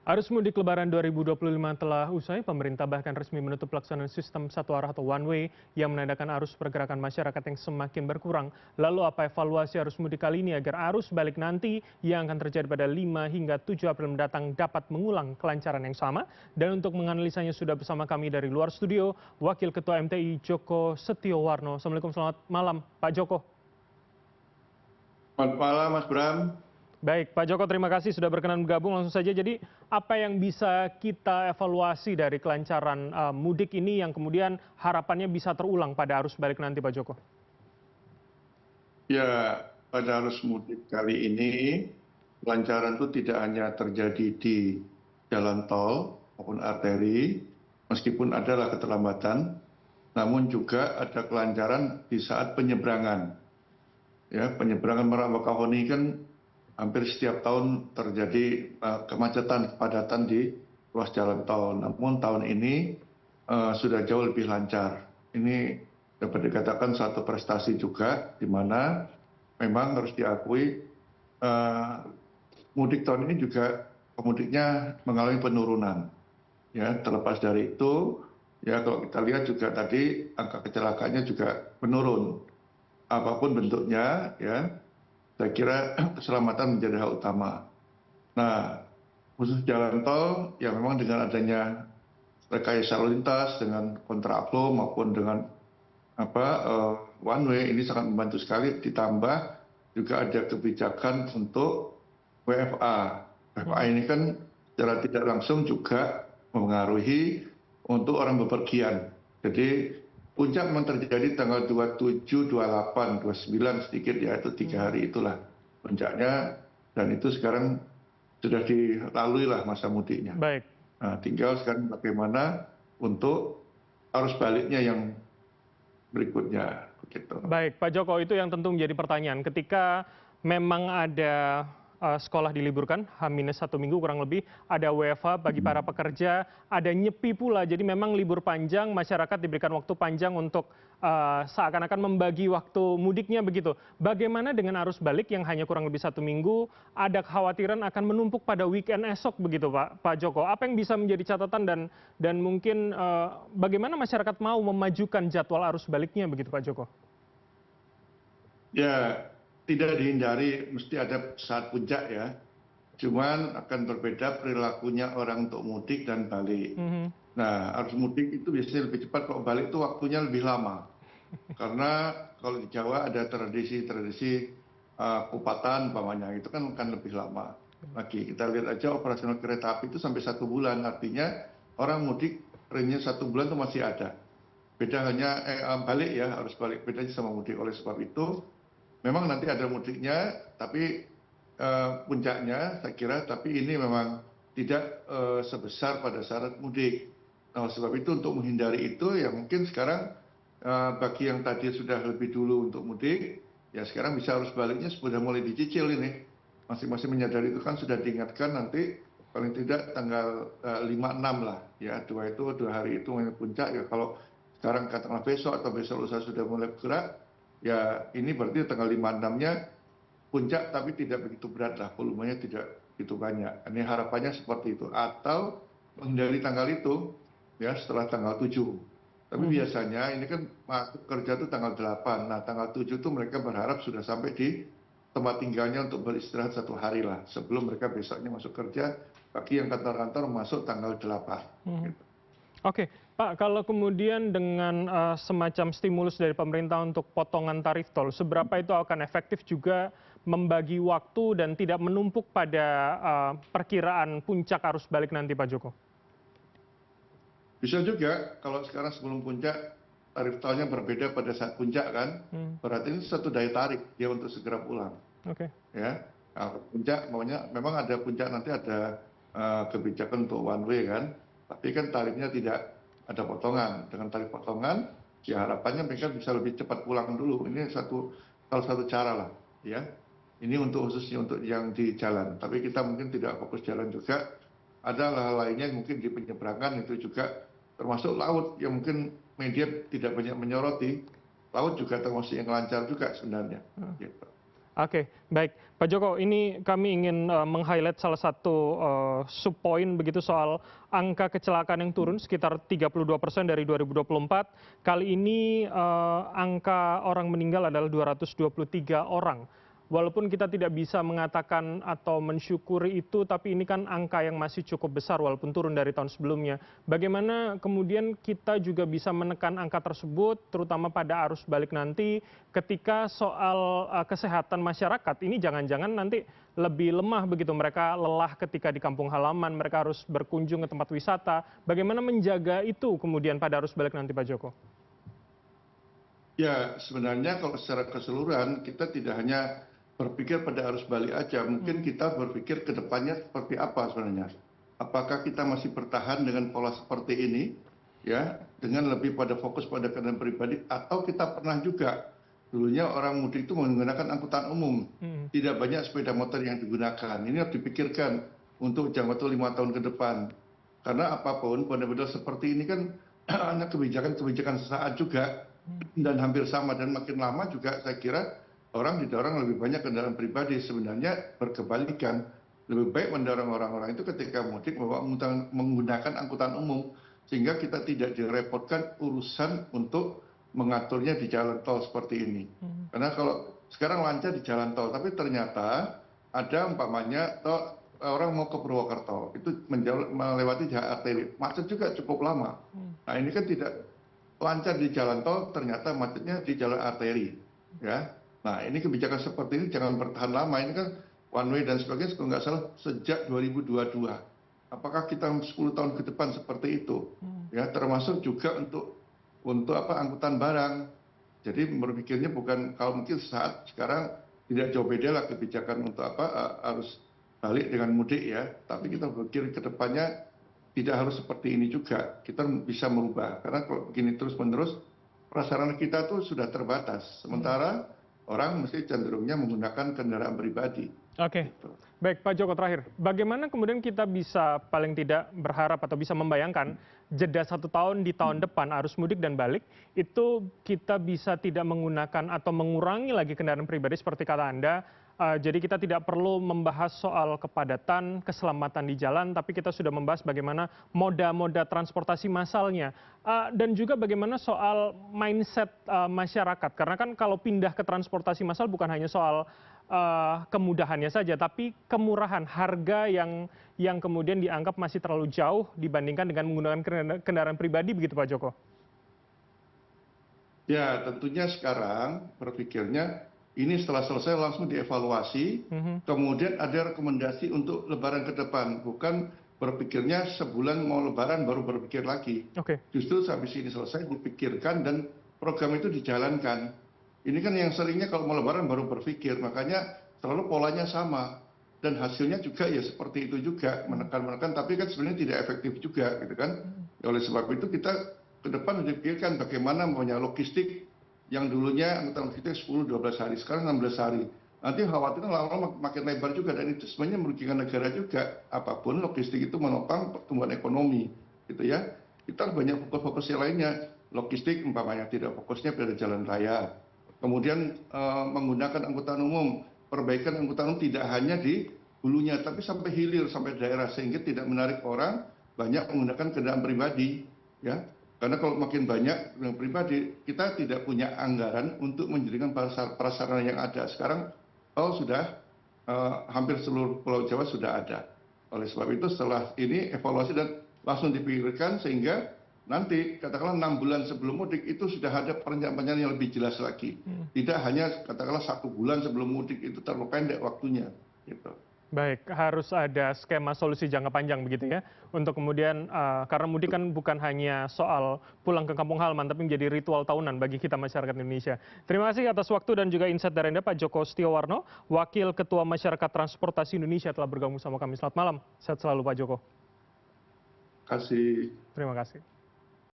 Arus mudik Lebaran 2025 telah usai, pemerintah bahkan resmi menutup pelaksanaan sistem satu arah atau one way yang menandakan arus pergerakan masyarakat yang semakin berkurang. Lalu apa evaluasi arus mudik kali ini agar arus balik nanti yang akan terjadi pada 5 hingga 7 April mendatang dapat mengulang kelancaran yang sama? Dan untuk menganalisanya sudah bersama kami dari luar studio, Wakil Ketua MTI Joko Setiowarno. Assalamualaikum, selamat malam Pak Joko. Selamat malam Mas Bram. Baik, Pak Joko, terima kasih sudah berkenan bergabung langsung saja. Jadi, apa yang bisa kita evaluasi dari kelancaran mudik ini yang kemudian harapannya bisa terulang pada arus balik nanti, Pak Joko? Ya, pada arus mudik kali ini, kelancaran itu tidak hanya terjadi di jalan tol maupun arteri, meskipun adalah keterlambatan, namun juga ada kelancaran di saat penyeberangan. Ya, penyeberangan Merak Bakauheni kan hampir setiap tahun terjadi kemacetan, kepadatan di ruas jalan tol. Namun tahun ini sudah jauh lebih lancar. Ini dapat dikatakan suatu prestasi juga, di mana memang harus diakui mudik tahun ini juga pemudiknya mengalami penurunan. Ya, terlepas dari itu, ya kalau kita lihat juga tadi angka kecelakaannya juga menurun. Apapun bentuknya, ya. Saya kira keselamatan menjadi hal utama. Nah, khusus jalan tol, ya memang dengan adanya rekayasa lalu lintas, dengan kontraflow maupun dengan one way, ini sangat membantu sekali. Ditambah juga ada kebijakan untuk WFA. WFA ini kan secara tidak langsung juga mempengaruhi untuk orang bepergian. Jadi puncak memang terjadi tanggal 27, 28, 29 sedikit, ya itu 3 hari itulah puncaknya, dan itu sekarang sudah dilalui lah masa mudiknya. Baik. Nah, tinggal sekarang bagaimana untuk arus baliknya yang berikutnya. Begitu. Baik, Pak Joko, itu yang tentu menjadi pertanyaan. Ketika memang ada sekolah diliburkan, H-1 minggu kurang lebih, ada WFH bagi para pekerja, ada nyepi pula. Jadi memang libur panjang, masyarakat diberikan waktu panjang untuk seakan-akan membagi waktu mudiknya begitu. Bagaimana dengan arus balik yang hanya kurang lebih 1 minggu, ada kekhawatiran akan menumpuk pada weekend esok begitu, Pak Joko. Apa yang bisa menjadi catatan dan mungkin bagaimana masyarakat mau memajukan jadwal arus baliknya begitu, Pak Joko? Ya, tidak dihindari mesti ada saat puncak ya. Cuman akan berbeda perilakunya orang untuk mudik dan balik. Nah, arus mudik itu biasanya lebih cepat, kalau balik itu waktunya lebih lama. Karena kalau di Jawa ada tradisi-tradisi kupatan umpamanya, itu kan akan lebih lama. Lagi kita lihat aja operasional kereta api itu sampai 1 bulan, artinya orang mudik trennya 1 bulan itu masih ada. Beda hanya balik ya, harus balik bedanya sama mudik. Oleh sebab itu memang nanti ada mudiknya, tapi puncaknya saya kira, tapi ini memang tidak sebesar pada saat mudik. Nah, sebab itu untuk menghindari itu ya mungkin sekarang bagi yang tadi sudah lebih dulu untuk mudik, ya sekarang bisa arus baliknya sudah mulai dicicil ini. Masing-masing menyadari itu kan sudah diingatkan nanti paling tidak tanggal 5-6 lah, ya 2 hari itu puncak ya. Kalau sekarang katakanlah besok atau besok lusa sudah mulai bergerak, ya ini berarti tanggal 5-6-nya puncak, tapi tidak begitu berat lah, volumenya tidak begitu banyak. Ini harapannya seperti itu. Atau menghindari tanggal itu, ya setelah tanggal 7. Tapi biasanya ini kan masuk kerja itu tanggal 8. Nah, tanggal 7 itu mereka berharap sudah sampai di tempat tinggalnya untuk beristirahat 1 hari lah, sebelum mereka besoknya masuk kerja, bagi yang kantor-kantor masuk tanggal 8. Gitu. Oke, Pak, kalau kemudian dengan semacam stimulus dari pemerintah untuk potongan tarif tol, seberapa itu akan efektif juga membagi waktu dan tidak menumpuk pada perkiraan puncak arus balik nanti, Pak Joko? Bisa juga, kalau sekarang sebelum puncak, tarif tolnya berbeda pada saat puncak kan, berarti ini satu daya tarik dia untuk segera pulang. Oke. Ya, nah, puncak maunya memang ada puncak, nanti ada kebijakan untuk one way kan, tapi kan tarifnya tidak ada potongan. Dengan tarif potongan, ya harapannya mereka bisa lebih cepat pulang dulu. Ini salah satu cara lah, ya. Ini untuk khususnya untuk yang di jalan. Tapi kita mungkin tidak fokus jalan juga. Ada hal lainnya mungkin di penyeberangan itu juga, termasuk laut yang mungkin media tidak banyak menyoroti. Laut juga termasuk yang lancar juga sebenarnya. Gitu. Oke, baik. Pak Joko, ini kami ingin meng-highlight salah satu subpoin begitu soal angka kecelakaan yang turun sekitar 32% dari 2024. Kali ini angka orang meninggal adalah 223 orang. Walaupun kita tidak bisa mengatakan atau mensyukuri itu, tapi ini kan angka yang masih cukup besar walaupun turun dari tahun sebelumnya. Bagaimana kemudian kita juga bisa menekan angka tersebut, terutama pada arus balik nanti, ketika soal kesehatan masyarakat ini jangan-jangan nanti lebih lemah begitu, mereka lelah ketika di kampung halaman, mereka harus berkunjung ke tempat wisata. Bagaimana menjaga itu kemudian pada arus balik nanti, Pak Joko? Ya, sebenarnya kalau secara keseluruhan kita tidak hanya berpikir pada arus balik aja, mungkin kita berpikir ke depannya seperti apa sebenarnya. Apakah kita masih bertahan dengan pola seperti ini, ya, dengan lebih pada fokus pada kendaraan pribadi, atau kita pernah juga dulunya orang mudik itu menggunakan angkutan umum, tidak banyak sepeda motor yang digunakan. Ini harus dipikirkan untuk jangka waktu 5 tahun ke depan. Karena apapun, benar-benar seperti ini kan hanya kebijakan-kebijakan sesaat juga, dan hampir sama, dan makin lama juga saya kira orang didorong lebih banyak kendaraan pribadi. Sebenarnya berkebalikan, lebih baik mendorong orang-orang itu ketika mudik menggunakan angkutan umum, sehingga kita tidak direpotkan urusan untuk mengaturnya di jalan tol seperti ini. Karena kalau sekarang lancar di jalan tol, tapi ternyata ada umpamanya orang mau ke Purwokerto, itu melewati jalan arteri, macet juga cukup lama. Nah ini kan tidak lancar di jalan tol, ternyata macetnya di jalan arteri, ya. Nah ini kebijakan seperti ini jangan bertahan lama. Ini kan one way dan sebagainya kalau nggak salah sejak 2022. Apakah kita 10 tahun ke depan seperti itu? Ya, termasuk juga untuk angkutan barang. Jadi berpikirnya bukan, kalau mungkin saat sekarang tidak jauh beda lah kebijakan untuk harus balik dengan mudik ya. Tapi kita berpikir ke depannya tidak harus seperti ini juga. Kita bisa merubah. Karena kalau begini terus-menerus prasarana kita tuh sudah terbatas. Sementara orang mesti cenderungnya menggunakan kendaraan pribadi. Oke, baik Pak Joko, terakhir. Bagaimana kemudian kita bisa paling tidak berharap atau bisa membayangkan jeda 1 tahun di tahun depan arus mudik dan balik, itu kita bisa tidak menggunakan atau mengurangi lagi kendaraan pribadi seperti kata Anda. Jadi kita tidak perlu membahas soal kepadatan, keselamatan di jalan, tapi kita sudah membahas bagaimana moda-moda transportasi massalnya. Dan juga bagaimana soal mindset masyarakat. Karena kan kalau pindah ke transportasi massal bukan hanya soal kemudahannya saja, tapi kemurahan harga yang kemudian dianggap masih terlalu jauh dibandingkan dengan menggunakan kendaraan pribadi, begitu Pak Joko? Ya, tentunya sekarang berpikirnya ini setelah selesai langsung dievaluasi, kemudian ada rekomendasi untuk lebaran ke depan, bukan berpikirnya sebulan mau lebaran baru berpikir lagi. Justru habis ini selesai dipikirkan dan program itu dijalankan. Ini kan yang seringnya kalau mau lebaran baru berpikir, makanya selalu polanya sama. Dan hasilnya juga ya seperti itu juga, menekan-menekan, tapi kan sebenarnya tidak efektif juga, gitu kan. Oleh sebab itu kita ke depan dipikirkan bagaimana punya logistik yang dulunya angkutan logistik 10-12 hari, sekarang 16 hari. Nanti khawatirnya lama-lama makin lebar juga, dan itu sebenarnya merugikan negara juga. Apapun logistik itu menopang pertumbuhan ekonomi, gitu ya. Kita banyak fokus-fokus yang lainnya. Logistik umpamanya tidak fokusnya pada jalan raya. Kemudian menggunakan angkutan umum, perbaikan angkutan umum tidak hanya di hulunya, tapi sampai hilir, sampai daerah, sehingga tidak menarik orang banyak menggunakan kendaraan pribadi, ya. Karena kalau makin banyak kendaraan pribadi, kita tidak punya anggaran untuk menjadikan prasarana yang ada. Sekarang tol sudah hampir seluruh Pulau Jawa sudah ada. Oleh sebab itu setelah ini evaluasi dan langsung dipikirkan, sehingga nanti katakanlah 6 bulan sebelum mudik itu sudah ada perencanaan yang lebih jelas lagi. Tidak hanya katakanlah 1 bulan sebelum mudik, itu terlalu pendek waktunya, gitu. Baik, harus ada skema solusi jangka panjang begitu ya, untuk kemudian karena mudik kan bukan hanya soal pulang ke kampung halaman, tapi menjadi ritual tahunan bagi kita masyarakat Indonesia. Terima kasih atas waktu dan juga insight dari Anda, Pak Joko Setiawarno, Wakil Ketua Masyarakat Transportasi Indonesia, telah bergabung sama kami. Selamat malam, sehat selalu Pak Joko. Terima kasih. Terima kasih.